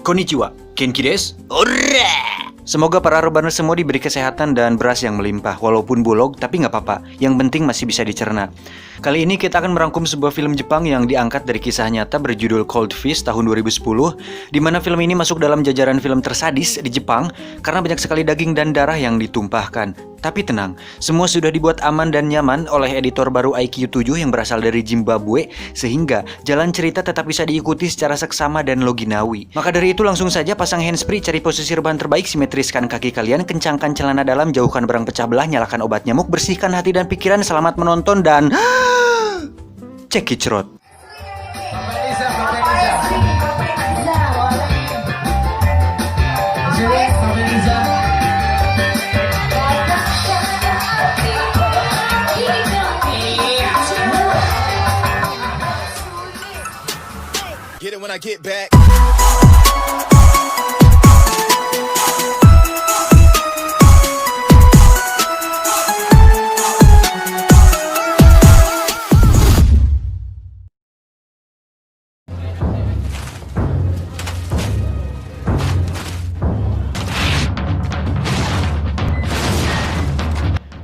Konnichiwa, Genki desu. Semoga para rebaner semua diberi kesehatan dan beras yang melimpah. Walaupun bulog, tapi nggak apa-apa. Yang penting masih bisa dicerna. Kali ini kita akan merangkum sebuah film Jepang yang diangkat dari kisah nyata berjudul Cold Fish tahun 2010, di mana film ini masuk dalam jajaran film tersadis di Jepang karena banyak sekali daging dan darah yang ditumpahkan. Tapi tenang, semua sudah dibuat aman dan nyaman oleh editor baru IQ7 yang berasal dari Zimbabwe, sehingga jalan cerita tetap bisa diikuti secara seksama dan loginawi. Maka dari itu langsung saja pasang handsfree, cari posisi rebahan terbaik, simetriskan kaki kalian, kencangkan celana dalam, jauhkan barang pecah belah, nyalakan obat nyamuk, bersihkan hati dan pikiran, selamat menonton dan cekicrot. Get it when I get back.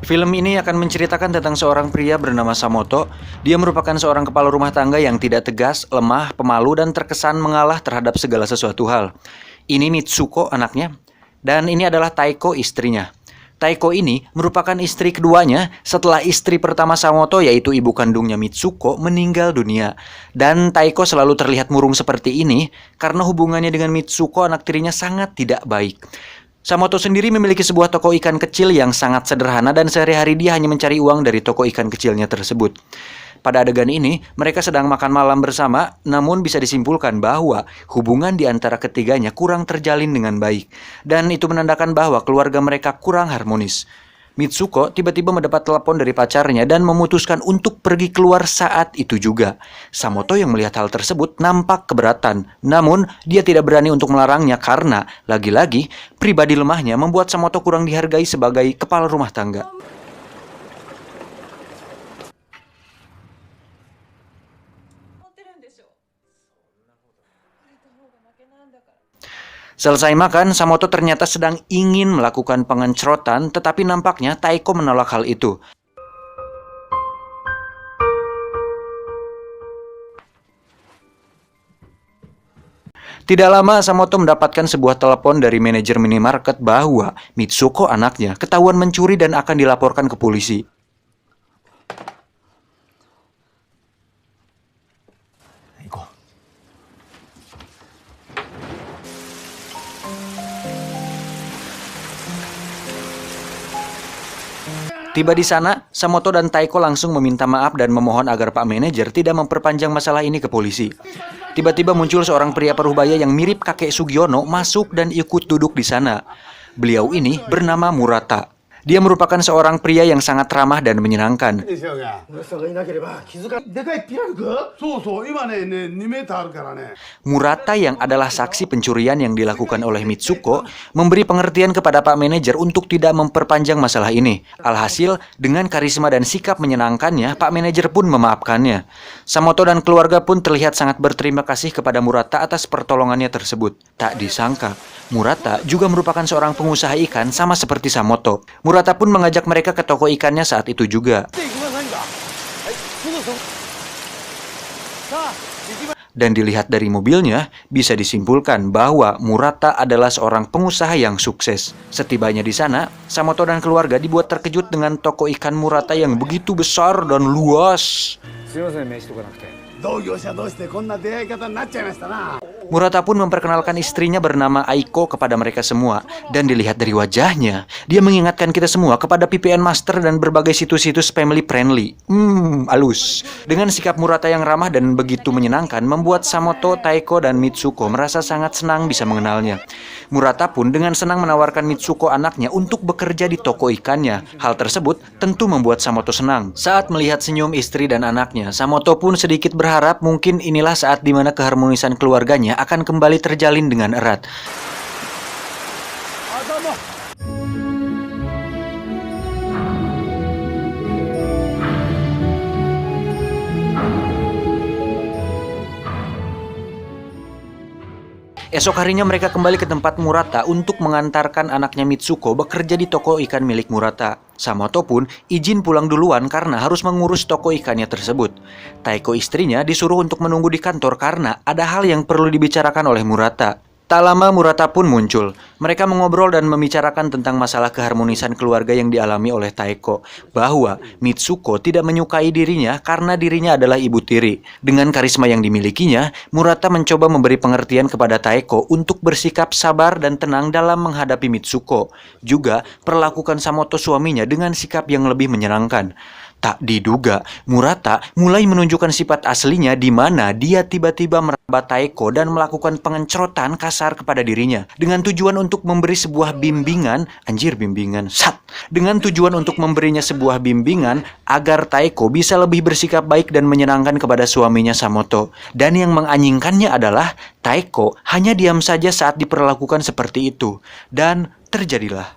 Film ini akan menceritakan tentang seorang pria bernama Samoto. Dia merupakan seorang kepala rumah tangga yang tidak tegas, lemah, pemalu, dan terkesan mengalah terhadap segala sesuatu hal. Ini Mitsuko anaknya, dan ini adalah Taiko istrinya. Taiko ini merupakan istri keduanya setelah istri pertama Samoto, yaitu ibu kandungnya Mitsuko, meninggal dunia. Dan Taiko selalu terlihat murung seperti ini karena hubungannya dengan Mitsuko, anak tirinya, sangat tidak baik. Samoto sendiri memiliki sebuah toko ikan kecil yang sangat sederhana dan sehari-hari dia hanya mencari uang dari toko ikan kecilnya tersebut. Pada adegan ini, mereka sedang makan malam bersama, namun bisa disimpulkan bahwa hubungan di antara ketiganya kurang terjalin dengan baik. Dan itu menandakan bahwa keluarga mereka kurang harmonis. Mitsuko tiba-tiba mendapat telepon dari pacarnya dan memutuskan untuk pergi keluar saat itu juga. Samoto yang melihat hal tersebut nampak keberatan, namun dia tidak berani untuk melarangnya karena, lagi-lagi, pribadi lemahnya membuat Samoto kurang dihargai sebagai kepala rumah tangga. Selesai makan, Samoto ternyata sedang ingin melakukan pengencrotan, tetapi nampaknya Taiko menolak hal itu. Tidak lama, Samoto mendapatkan sebuah telepon dari manajer minimarket bahwa Mitsuko anaknya ketahuan mencuri dan akan dilaporkan ke polisi. Tiba di sana, Samoto dan Taiko langsung meminta maaf dan memohon agar Pak Manajer tidak memperpanjang masalah ini ke polisi. Tiba-tiba muncul seorang pria paruh-baya yang mirip kakek Sugiono masuk dan ikut duduk di sana. Beliau ini bernama Murata. Dia merupakan seorang pria yang sangat ramah dan menyenangkan. Murata yang adalah saksi pencurian yang dilakukan oleh Mitsuko memberi pengertian kepada Pak Manajer untuk tidak memperpanjang masalah ini. Alhasil, dengan karisma dan sikap menyenangkannya, Pak Manajer pun memaafkannya. Samoto dan keluarga pun terlihat sangat berterima kasih kepada Murata atas pertolongannya tersebut. Tak disangka, Murata juga merupakan seorang pengusaha ikan sama seperti Samoto. Murata pun mengajak mereka ke toko ikannya saat itu juga. Dan dilihat dari mobilnya, bisa disimpulkan bahwa Murata adalah seorang pengusaha yang sukses. Setibanya di sana, Samoto dan keluarga dibuat terkejut dengan toko ikan Murata yang begitu besar dan luas. Murata pun memperkenalkan istrinya bernama Aiko kepada mereka semua. Dan dilihat dari wajahnya, dia mengingatkan kita semua kepada PPN Master dan berbagai situs-situs family friendly. Halus. Dengan sikap Murata yang ramah dan begitu menyenangkan, membuat Samoto, Taiko, dan Mitsuko merasa sangat senang bisa mengenalnya. Murata pun dengan senang menawarkan Mitsuko anaknya untuk bekerja di toko ikannya. Hal tersebut tentu membuat Samoto senang. Saat melihat senyum istri dan anaknya, Samoto pun sedikit berharap mungkin inilah saat dimana keharmonisan keluarganya akan kembali terjalin dengan erat. Esok harinya mereka kembali ke tempat Murata untuk mengantarkan anaknya Mitsuko bekerja di toko ikan milik Murata. Samoto pun izin pulang duluan karena harus mengurus toko ikannya tersebut. Taeko istrinya disuruh untuk menunggu di kantor karena ada hal yang perlu dibicarakan oleh Murata. Tak lama Murata pun muncul. Mereka mengobrol dan membicarakan tentang masalah keharmonisan keluarga yang dialami oleh Taeko. Bahwa Mitsuko tidak menyukai dirinya karena dirinya adalah ibu tiri. Dengan karisma yang dimilikinya, Murata mencoba memberi pengertian kepada Taeko untuk bersikap sabar dan tenang dalam menghadapi Mitsuko. Juga perlakukan Samoto suaminya dengan sikap yang lebih menyenangkan. Tak diduga, Murata mulai menunjukkan sifat aslinya di mana dia tiba-tiba meraba Taeko dan melakukan pengencrotan kasar kepada dirinya dengan tujuan untuk memberi sebuah bimbingan, dengan tujuan untuk memberinya sebuah bimbingan agar Taeko bisa lebih bersikap baik dan menyenangkan kepada suaminya Samoto. Dan yang menganjingkannya adalah Taeko hanya diam saja saat diperlakukan seperti itu. Dan terjadilah.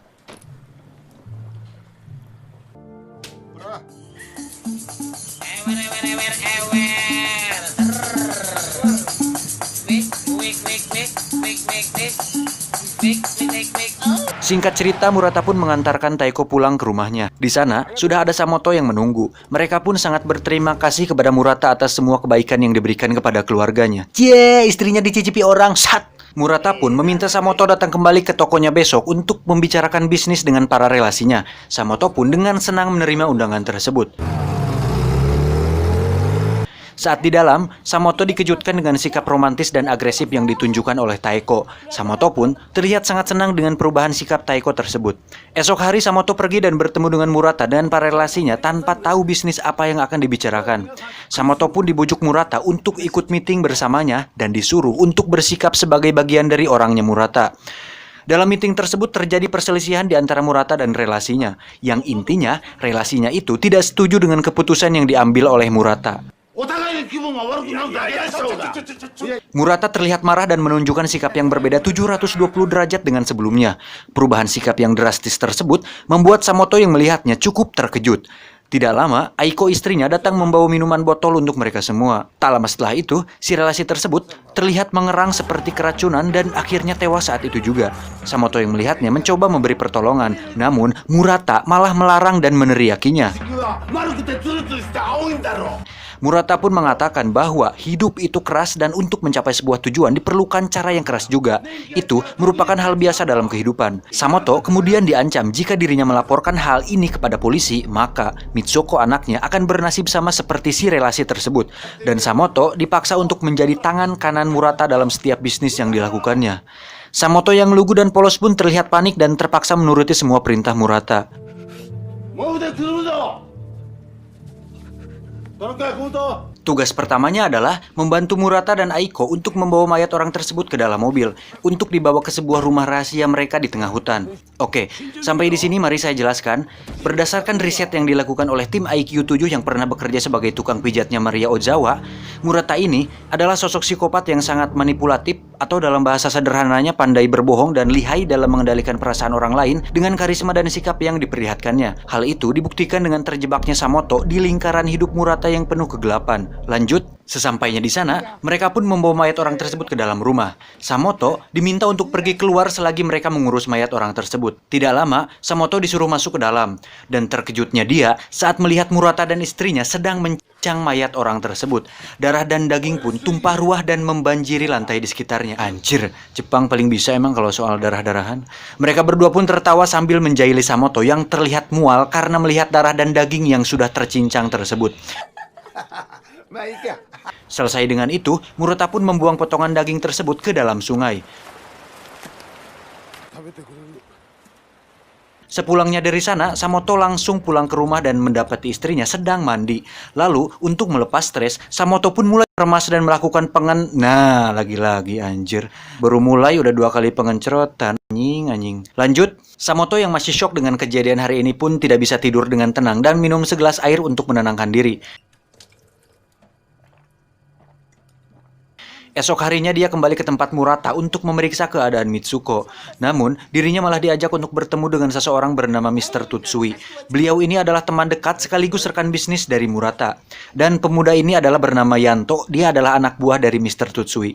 Singkat cerita, Murata pun mengantarkan Taeko pulang ke rumahnya. Di sana, sudah ada Samoto yang menunggu. Mereka pun sangat berterima kasih kepada Murata atas semua kebaikan yang diberikan kepada keluarganya. Cie, istrinya dicicipi orang, sat! Murata pun meminta Samoto datang kembali ke tokonya besok untuk membicarakan bisnis dengan para relasinya. Samoto pun dengan senang menerima undangan tersebut. Saat di dalam, Samoto dikejutkan dengan sikap romantis dan agresif yang ditunjukkan oleh Taeko. Samoto pun terlihat sangat senang dengan perubahan sikap Taeko tersebut. Esok hari Samoto pergi dan bertemu dengan Murata dan para relasinya tanpa tahu bisnis apa yang akan dibicarakan. Samoto pun dibujuk Murata untuk ikut meeting bersamanya dan disuruh untuk bersikap sebagai bagian dari orangnya Murata. Dalam meeting tersebut terjadi perselisihan di antara Murata dan relasinya, yang intinya relasinya itu tidak setuju dengan keputusan yang diambil oleh Murata. Murata terlihat marah dan menunjukkan sikap yang berbeda 720 derajat dengan sebelumnya. Perubahan sikap yang drastis tersebut membuat Samoto yang melihatnya cukup terkejut. Tidak lama, Aiko istrinya datang membawa minuman botol untuk mereka semua. Tak lama setelah itu, si relasi tersebut terlihat mengerang seperti keracunan dan akhirnya tewas saat itu juga. Samoto yang melihatnya mencoba memberi pertolongan, namun Murata malah melarang dan meneriakinya. Murata pun mengatakan bahwa hidup itu keras dan untuk mencapai sebuah tujuan diperlukan cara yang keras juga. Itu merupakan hal biasa dalam kehidupan. Samoto kemudian diancam jika dirinya melaporkan hal ini kepada polisi, maka Mitsuko anaknya akan bernasib sama seperti si relasi tersebut. Dan Samoto dipaksa untuk menjadi tangan kanan Murata dalam setiap bisnis yang dilakukannya. Samoto yang lugu dan polos pun terlihat panik dan terpaksa menuruti semua perintah Murata. Tugas pertamanya adalah membantu Murata dan Aiko untuk membawa mayat orang tersebut ke dalam mobil untuk dibawa ke sebuah rumah rahasia mereka di tengah hutan. Oke, sampai di sini mari saya jelaskan. Berdasarkan riset yang dilakukan oleh tim IQ7 yang pernah bekerja sebagai tukang pijatnya Maria Ozawa, Murata ini adalah sosok psikopat yang sangat manipulatif atau dalam bahasa sederhananya pandai berbohong dan lihai dalam mengendalikan perasaan orang lain dengan karisma dan sikap yang diperlihatkannya. Hal itu dibuktikan dengan terjebaknya Samoto di lingkaran hidup Murata yang penuh kegelapan. Lanjut, sesampainya di sana, mereka pun membawa mayat orang tersebut ke dalam rumah. Samoto diminta untuk pergi keluar selagi mereka mengurus mayat orang tersebut. Tidak lama, Samoto disuruh masuk ke dalam. Dan terkejutnya dia saat melihat Murata dan istrinya sedang mencincang mayat orang tersebut. Darah dan daging pun tumpah ruah dan membanjiri lantai di sekitarnya. Anjir, Jepang paling bisa emang kalau soal darah-darahan. Mereka berdua pun tertawa sambil menjahili Samoto yang terlihat mual karena melihat darah dan daging yang sudah tercincang tersebut. Selesai dengan itu, Murata pun membuang potongan daging tersebut ke dalam sungai. Sepulangnya dari sana, Samoto langsung pulang ke rumah dan mendapati istrinya sedang mandi. Lalu, untuk melepas stres, Samoto pun mulai remas dan melakukan Nah, lagi-lagi anjir. Baru mulai udah 2 kali pengencrotan. Anjing. Lanjut, Samoto yang masih syok dengan kejadian hari ini pun tidak bisa tidur dengan tenang dan minum segelas air untuk menenangkan diri. Esok harinya dia kembali ke tempat Murata untuk memeriksa keadaan Mitsuko. Namun, dirinya malah diajak untuk bertemu dengan seseorang bernama Mr. Tutsui. Beliau ini adalah teman dekat sekaligus rekan bisnis dari Murata. Dan pemuda ini adalah bernama Yanto, dia adalah anak buah dari Mr. Tutsui.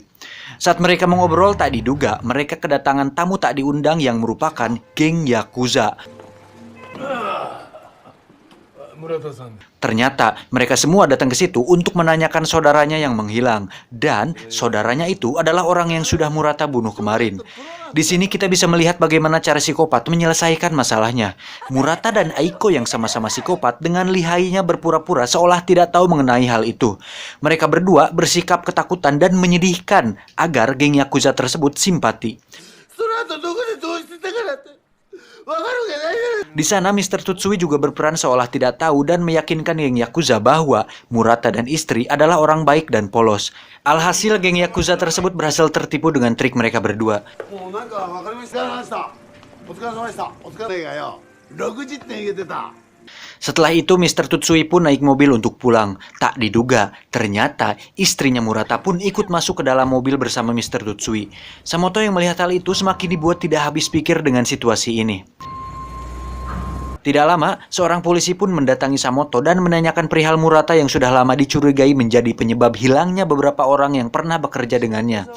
Saat mereka mengobrol tak diduga, mereka kedatangan tamu tak diundang yang merupakan geng Yakuza. Ternyata mereka semua datang ke situ untuk menanyakan saudaranya yang menghilang, dan saudaranya itu adalah orang yang sudah Murata bunuh kemarin. Di sini kita bisa melihat bagaimana cara psikopat menyelesaikan masalahnya. Murata dan Aiko yang sama-sama psikopat dengan lihainya berpura-pura seolah tidak tahu mengenai hal itu. Mereka berdua bersikap ketakutan dan menyedihkan agar geng Yakuza tersebut simpati. Di sana Mr. Tutsui juga berperan seolah tidak tahu dan meyakinkan geng Yakuza bahwa Murata dan istri adalah orang baik dan polos. Alhasil geng Yakuza tersebut berhasil tertipu dengan trik mereka berdua. Setelah itu Mr. Tutsui pun naik mobil untuk pulang. Tak diduga, ternyata istrinya Murata pun ikut masuk ke dalam mobil bersama Mr. Tutsui. Samoto yang melihat hal itu semakin dibuat tidak habis pikir dengan situasi ini. Tidak lama, seorang polisi pun mendatangi Samoto dan menanyakan perihal Murata yang sudah lama dicurigai menjadi penyebab hilangnya beberapa orang yang pernah bekerja dengannya.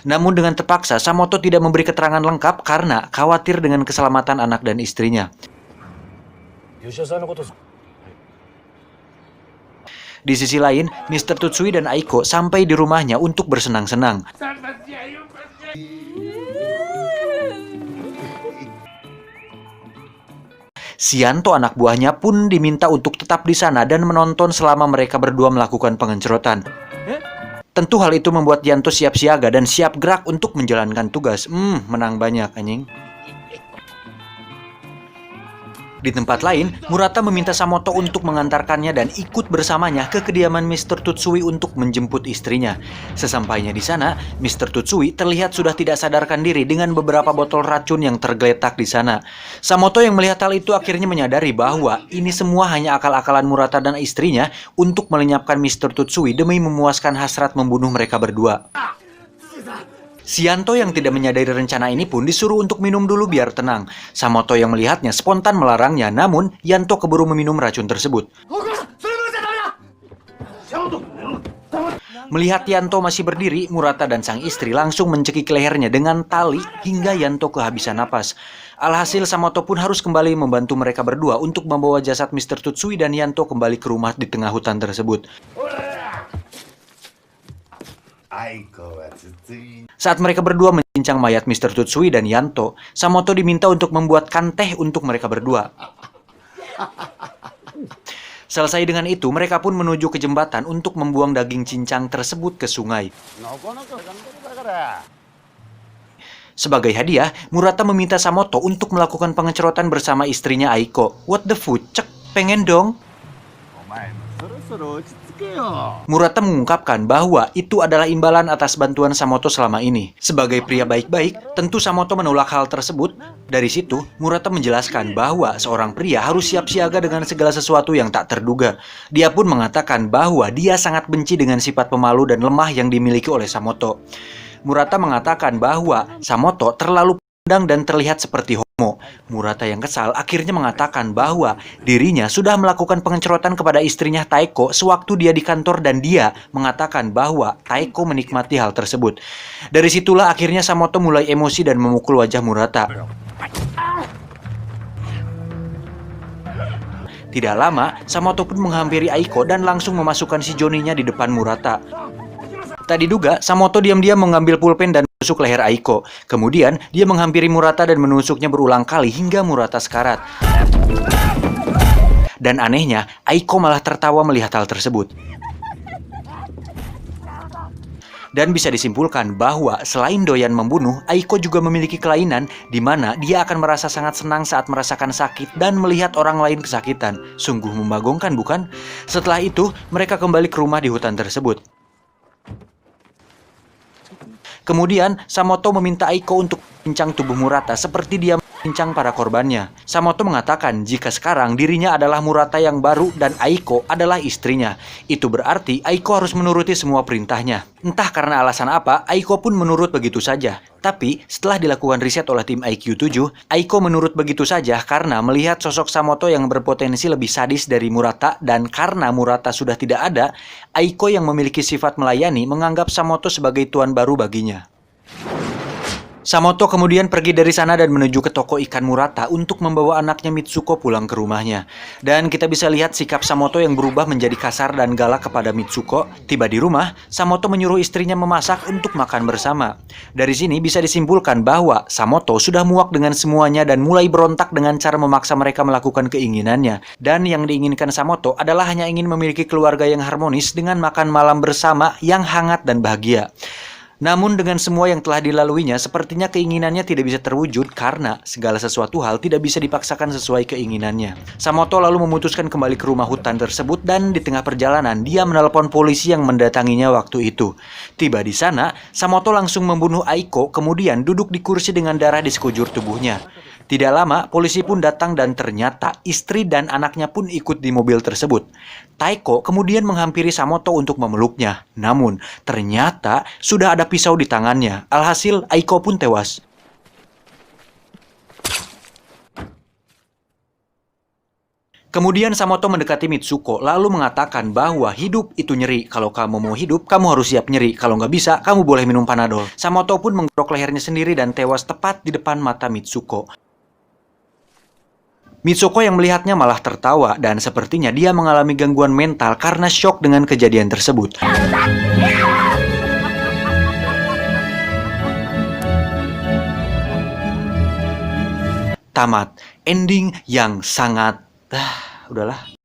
Namun dengan terpaksa, Samoto tidak memberi keterangan lengkap karena khawatir dengan keselamatan anak dan istrinya. Di sisi lain, Mr. Tutsui dan Aiko sampai di rumahnya untuk bersenang-senang. Yanto anak buahnya pun diminta untuk tetap di sana dan menonton selama mereka berdua melakukan pengencerotan. Tentu hal itu membuat Yanto siap siaga dan siap gerak untuk menjalankan tugas. Menang banyak anjing. Di tempat lain, Murata meminta Samoto untuk mengantarkannya dan ikut bersamanya ke kediaman Mr. Tutsui untuk menjemput istrinya. Sesampainya di sana, Mr. Tutsui terlihat sudah tidak sadarkan diri dengan beberapa botol racun yang tergeletak di sana. Samoto yang melihat hal itu akhirnya menyadari bahwa ini semua hanya akal-akalan Murata dan istrinya untuk melenyapkan Mr. Tutsui demi memuaskan hasrat membunuh mereka berdua. Yanto yang tidak menyadari rencana ini pun disuruh untuk minum dulu biar tenang. Samoto yang melihatnya spontan melarangnya, namun Yanto keburu meminum racun tersebut. Melihat Yanto masih berdiri, Murata dan sang istri langsung mencekik lehernya dengan tali hingga Yanto kehabisan napas. Alhasil Samoto pun harus kembali membantu mereka berdua untuk membawa jasad Mr. Tutsui dan Yanto kembali ke rumah di tengah hutan tersebut. Saat mereka berdua mencincang mayat Mr. Tutsui dan Yanto, Samoto diminta untuk membuatkan teh untuk mereka berdua. Selesai dengan itu, mereka pun menuju ke jembatan untuk membuang daging cincang tersebut ke sungai. Sebagai hadiah, Murata meminta Samoto untuk melakukan pengencerotan bersama istrinya Aiko. What the fuck? Cek, pengen dong? Murata mengungkapkan bahwa itu adalah imbalan atas bantuan Samoto selama ini. Sebagai pria baik-baik, tentu Samoto menolak hal tersebut. Dari situ, Murata menjelaskan bahwa seorang pria harus siap siaga dengan segala sesuatu yang tak terduga. Dia pun mengatakan bahwa dia sangat benci dengan sifat pemalu dan lemah yang dimiliki oleh Samoto. Murata mengatakan bahwa Samoto terlalu pandang dan terlihat seperti homo. Murata yang kesal akhirnya mengatakan bahwa dirinya sudah melakukan pengencerotan kepada istrinya Taeko sewaktu dia di kantor dan dia mengatakan bahwa Taeko menikmati hal tersebut. Dari situlah akhirnya Samoto mulai emosi dan memukul wajah Murata. Tidak lama, Samoto pun menghampiri Aiko dan langsung memasukkan si Joninya di depan Murata. Tak diduga, Samoto diam-diam mengambil pulpen dan menusuk leher Aiko. Kemudian, dia menghampiri Murata dan menusuknya berulang kali hingga Murata sekarat. Dan anehnya, Aiko malah tertawa melihat hal tersebut. Dan bisa disimpulkan bahwa selain doyan membunuh, Aiko juga memiliki kelainan di mana dia akan merasa sangat senang saat merasakan sakit dan melihat orang lain kesakitan. Sungguh membagongkan, bukan? Setelah itu, mereka kembali ke rumah di hutan tersebut. Kemudian, Samoto meminta Aiko untuk pincang tubuh Murata seperti dia pincang para korbannya. Samoto mengatakan jika sekarang dirinya adalah Murata yang baru dan Aiko adalah istrinya. Itu berarti Aiko harus menuruti semua perintahnya. Entah karena alasan apa, Aiko pun menurut begitu saja. Tapi setelah dilakukan riset oleh tim IQ7, Aiko menurut begitu saja karena melihat sosok Samoto yang berpotensi lebih sadis dari Murata, dan karena Murata sudah tidak ada, Aiko yang memiliki sifat melayani menganggap Samoto sebagai tuan baru baginya. Samoto kemudian pergi dari sana dan menuju ke toko ikan Murata untuk membawa anaknya Mitsuko pulang ke rumahnya. Dan kita bisa lihat sikap Samoto yang berubah menjadi kasar dan galak kepada Mitsuko. Tiba di rumah, Samoto menyuruh istrinya memasak untuk makan bersama. Dari sini bisa disimpulkan bahwa Samoto sudah muak dengan semuanya dan mulai berontak dengan cara memaksa mereka melakukan keinginannya. Dan yang diinginkan Samoto adalah hanya ingin memiliki keluarga yang harmonis dengan makan malam bersama yang hangat dan bahagia. Namun dengan semua yang telah dilaluinya, sepertinya keinginannya tidak bisa terwujud karena segala sesuatu hal tidak bisa dipaksakan sesuai keinginannya. Samoto lalu memutuskan kembali ke rumah hutan tersebut dan di tengah perjalanan dia menelpon polisi yang mendatanginya waktu itu. Tiba di sana, Samoto langsung membunuh Aiko kemudian duduk di kursi dengan darah di sekujur tubuhnya. Tidak lama, polisi pun datang dan ternyata istri dan anaknya pun ikut di mobil tersebut. Taiko kemudian menghampiri Samoto untuk memeluknya. Namun, ternyata sudah ada pisau di tangannya. Alhasil, Aiko pun tewas. Kemudian Samoto mendekati Mitsuko, lalu mengatakan bahwa hidup itu nyeri. Kalau kamu mau hidup, kamu harus siap nyeri. Kalau nggak bisa, kamu boleh minum Panadol. Samoto pun menggerok lehernya sendiri dan tewas tepat di depan mata Mitsuko. Mitsuko yang melihatnya malah tertawa dan sepertinya dia mengalami gangguan mental karena syok dengan kejadian tersebut. Tamat. Ending yang sangat... udahlah.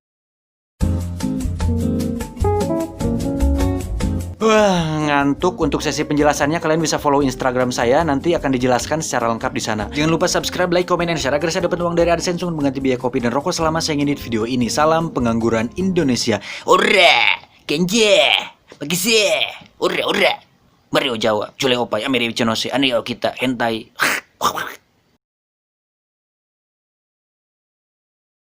Wah, ngantuk. Untuk sesi penjelasannya kalian bisa follow Instagram saya, nanti akan dijelaskan secara lengkap di sana. Jangan lupa subscribe, like, comment, dan share agar saya dapat uang dari AdSense untuk mengganti biaya kopi dan rokok selama saya ngedit video ini. Salam pengangguran Indonesia. Ora, kenje, bagisi, ora. Mario Jawa, Jule Opai, Ameri Wicenose, Aneo kita, hentai.